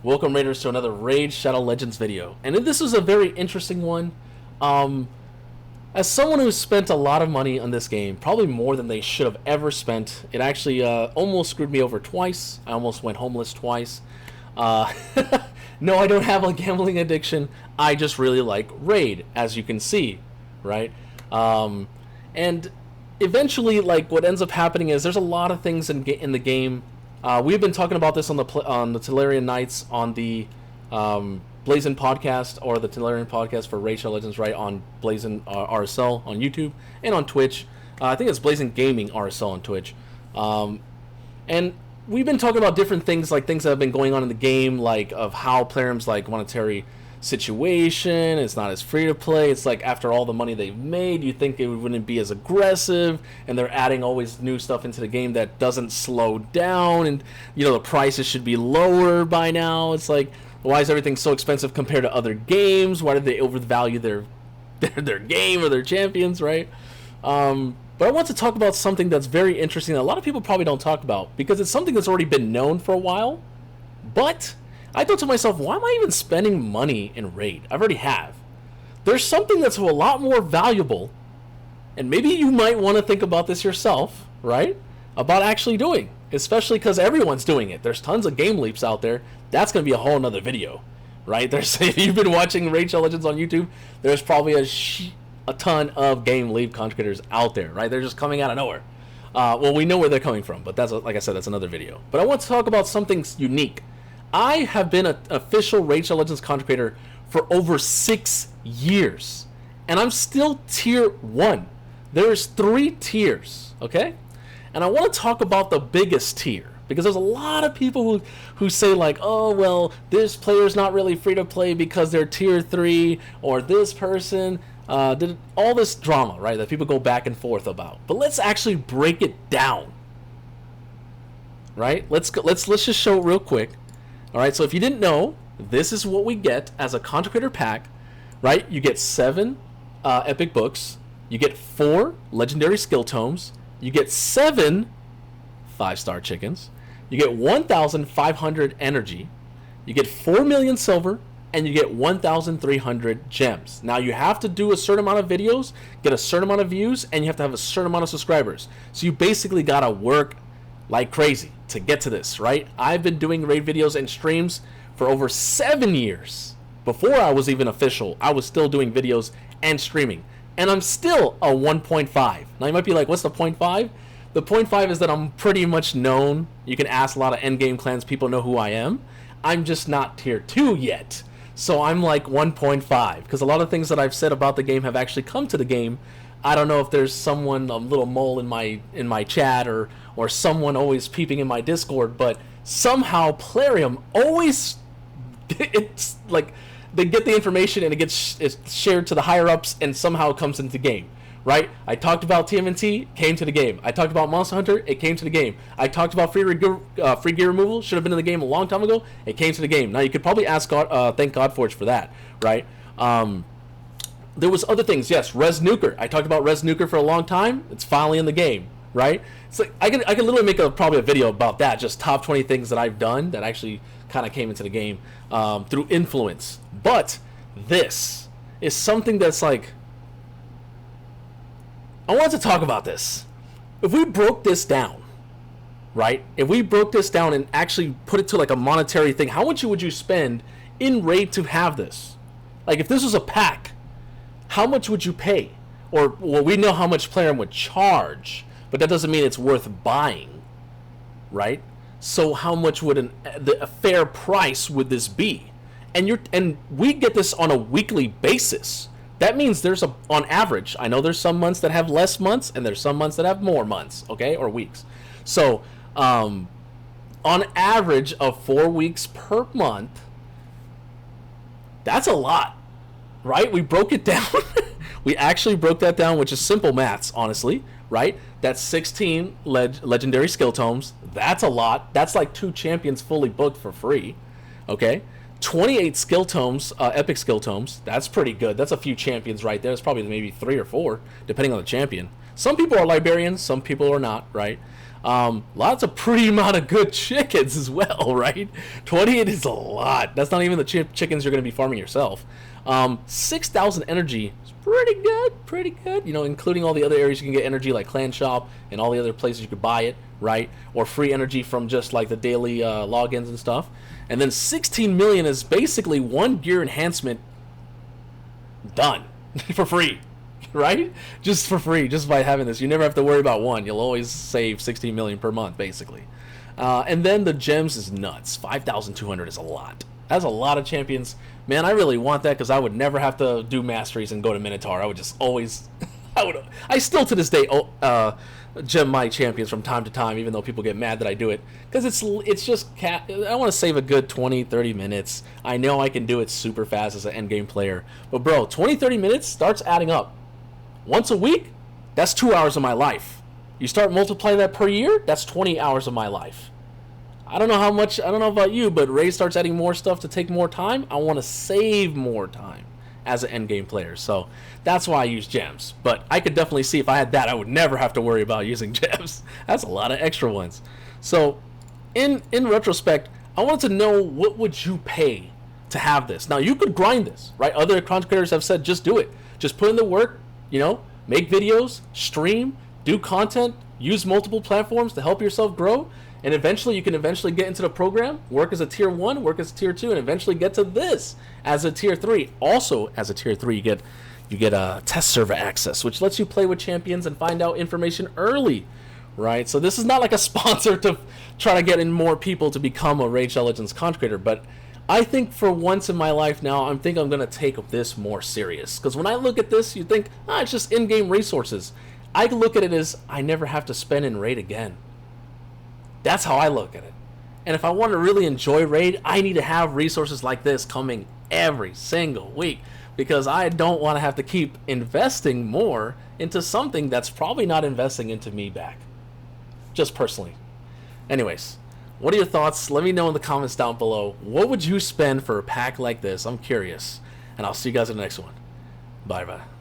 Welcome Raiders to another Raid Shadow Legends video. And this was a very interesting one. As someone who's spent a lot of money on this game, probably more than they should have ever spent, it actually almost screwed me over twice. I almost went homeless twice. No, I don't have a gambling addiction. I just really like Raid, as you can see, right? And eventually, like, what ends up happening is there's a lot of things in the game. We've been talking about this on the Tolarian Nights on the Blazin podcast, or the Tolarian podcast for Raid Shadow Legends, right, on Blazin RSL on YouTube and on Twitch. I think it's Blazin Gaming RSL on Twitch. And we've been talking about different things, like things that have been going on in the game, like of how Plarium's like monetary situation. It's not as free to play. It's like after all the money they've made, you think it wouldn't be as aggressive, and they're adding always new stuff into the game that doesn't slow down, and you know the prices should be lower by now. It's like, why is everything so expensive compared to other games? Why did they overvalue their game or their champions, right? But I want to talk about something that's very interesting that a lot of people probably don't talk about, because it's something that's already been known for a while. But I thought to myself, why am I even spending money in Raid? I already have. There's something that's a lot more valuable, and maybe you might want to think about this yourself, right? About actually doing, especially because everyone's doing it. There's tons of game leaps out there. That's going to be a whole nother video, right? If you've been watching Raid Shadow Legends on YouTube, there's probably a ton of game leap contributors out there, right? They're just coming out of nowhere. Well, we know where they're coming from, but that's, like I said, that's another video. But I want to talk about something unique. I have been an official Raid Shadow Legends content creator for over 6 years, and I'm still tier 1. There's 3 tiers, okay? And I want to talk about the biggest tier, because there's a lot of people who say like, oh, well, this player's not really free to play because they're tier 3, or this person did all this drama, right, that people go back and forth about. But let's actually break it down, right? Let's just show it real quick. All right, so if you didn't know, this is what we get as a content creator pack, right? You get 7 epic books, you get 4 legendary skill tomes, you get 7 5-star chickens, you get 1,500 energy, you get 4 million silver, and you get 1,300 gems. Now you have to do a certain amount of videos, get a certain amount of views, and you have to have a certain amount of subscribers. So you basically gotta work like crazy to get to this, right? I've been doing raid videos and streams for over 7 years. Before I was even official, I was still doing videos and streaming, and I'm still a 1.5. Now you might be like, what's the 0.5? The 0.5 is that I'm pretty much known. You can ask a lot of endgame clans, people know who I am. I'm just not tier 2 yet. So I'm like 1.5, because a lot of things that I've said about the game have actually come to the game. I don't know if there's someone, a little mole in my chat, or someone always peeping in my Discord, but somehow Plarium always, it's like they get the information and it's shared to the higher ups, and somehow it comes into the game, right? I talked about TMNT, came to the game. I talked about Monster Hunter, it came to the game. I talked about free gear removal, should have been in the game a long time ago, it came to the game. Now you could probably ask God, thank Godforge for that, right? There was other things, yes, Res Nuker. I talked about Res Nuker for a long time. It's finally in the game, right? It's like I can literally make probably a video about that, just top 20 things that I've done that actually kind of came into the game through influence. But this is something that's like, I want to talk about this. If we broke this down, right? If we broke this down and actually put it to like a monetary thing, how much would you spend in Raid to have this? Like if this was a pack, how much would you pay? Or, well, we know how much Plarium would charge, but that doesn't mean it's worth buying, right? So how much would a fair price would this be? And we get this on a weekly basis. That means there's on average, I know there's some months that have less months, and there's some months that have more months, okay, or weeks. So on average of 4 weeks per month, that's a lot. Right? We broke it down. We actually broke that down, which is simple maths, honestly, right? That's 16 legendary skill tomes. That's a lot. That's like 2 champions fully booked for free, okay? 28 skill tomes, epic skill tomes. That's pretty good. That's a few champions right there. It's probably maybe 3 or 4, depending on the champion. Some people are librarians, some people are not, right? Lots of pretty amount of good chickens as well, right? 28 is a lot. That's not even the chickens you're going to be farming yourself. 6,000 energy is pretty good, pretty good. You know, including all the other areas you can get energy, like Clan Shop and all the other places you could buy it, right? Or free energy from just like the daily logins and stuff. And then 16 million is basically one gear enhancement done for free, right? Just for free, just by having this. You never have to worry about one. You'll always save 16 million per month, basically. And then the gems is nuts. 5,200 is a lot. That's a lot of champions. Man, I really want that because I would never have to do masteries and go to Minotaur. I would just always... I still to this day gem my champions from time to time, even though people get mad that I do it. Because it's just... I want to save a good 20, 30 minutes. I know I can do it super fast as an endgame player. But bro, 20, 30 minutes starts adding up. Once a week, that's 2 hours of my life. You start multiplying that per year, that's 20 hours of my life. I don't know how much, I don't know about you, but Raid starts adding more stuff to take more time. I want to save more time as an endgame player. So that's why I use gems. But I could definitely see if I had that, I would never have to worry about using gems. That's a lot of extra ones. So in retrospect, I wanted to know, what would you pay to have this? Now, you could grind this, right? Other content creators have said, just do it. Just put in the work, you know, make videos, stream, do content, use multiple platforms to help yourself grow, and eventually you can get into the program, work as a tier 1, work as a tier 2, and eventually get to this as a tier 3. Also, as a tier 3, you get a test server access, which lets you play with champions and find out information early, right? So this is not like a sponsor to try to get in more people to become a Raid Shadow Legends content creator, but I think for once in my life now, I'm going to take this more serious. Because when I look at this, you think, it's just in-game resources. I look at it as, I never have to spend in Raid again. That's how I look at it. And if I want to really enjoy Raid, I need to have resources like this coming every single week. Because I don't want to have to keep investing more into something that's probably not investing into me back. Just personally. Anyways. What are your thoughts? Let me know in the comments down below. What would you spend for a pack like this? I'm curious. And I'll see you guys in the next one. Bye-bye.